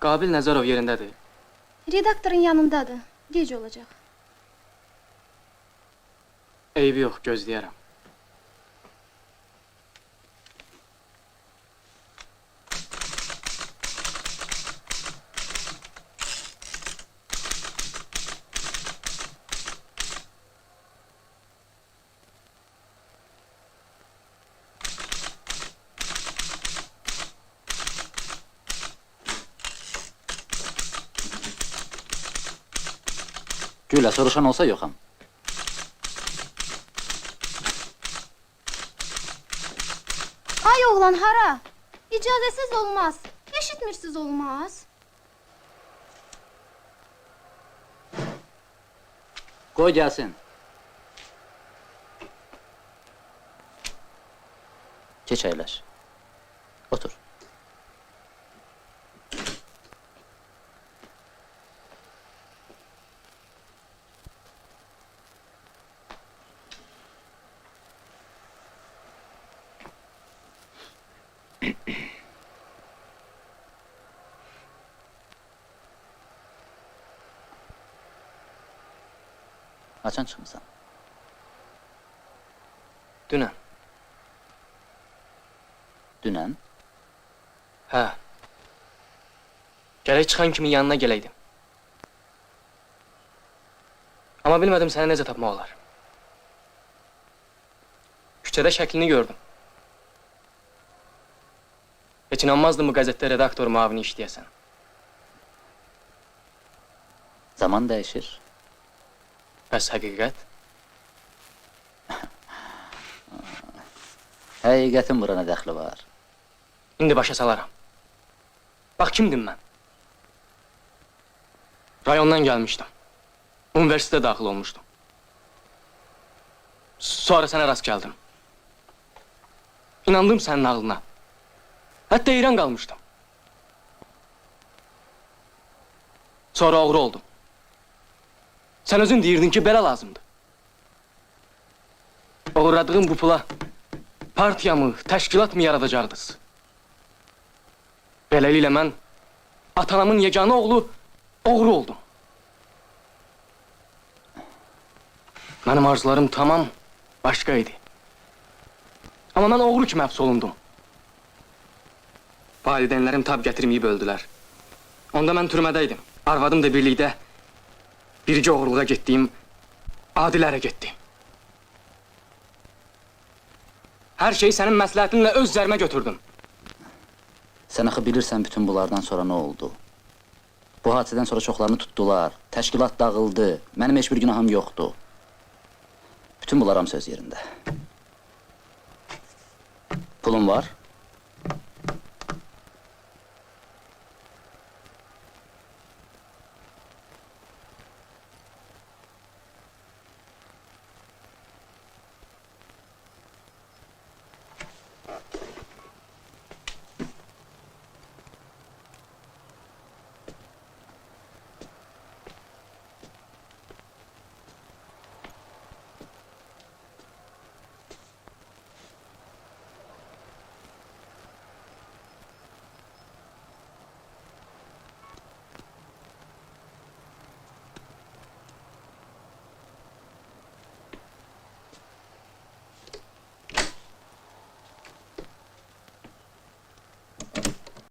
Qabil Nəzərov yerindədir. Redaktorun yanındadır. Gec olacaq. Eybi yox, gözləyərəm. Gülə, soruşan olsa yoxam. Ay oğlan hara? İcazəsiz olmaz. Eşitmirsiz olmaz. Qoy gəlsin. Keç əyləş. Otur. Haçan çıxmısan? Dünən. Dünən? Hə. Gərək çıxan kimi yanına gələydim. Amma bilmədim səni necə tapmaq olar. Küçədə şəklini gördüm. Heç inanmazdım bu qəzetdə redaktor müavini işləyəsən. Zaman dəyişir. Bəs həqiqət? Həqiqətin bura nə dəxli var? İndi başa salaram. Bax, kimdim mən? Rayondan gəlmişdim. Universitetə daxil olmuşdum. Sonra sənə rast gəldim. İnandım sənin ağlına. Hətta heyran qalmışdım. Sonra oğru oldum. Sən özün deyirdin ki, belə lazımdır. Uğradığım bu pula partiyamı, təşkilat mı yaradacaqdınız? Beləliklə mən atanamın yeganə oğlu oğru oldum. Mənim arzularım tamam başqa idi. Amma mən oğru kimi həbs olundum. Valideynlərim tab gətirməyib öldülər. Onda mən türmədəydim. Arvadım da birlikdə bircə oğurluğa getdiyim Adilərə getdim. Hər şeyi sənin məsləhətinlə öz zərmə götürdüm. Sən axı bilirsən bütün bunlardan sonra nə oldu? Bu hadisədən sonra çoxlarını tutdular, təşkilat dağıldı, mənim heç bir günahım yoxdur. Bütün bunlar hamısı öz yerində. Pulun var?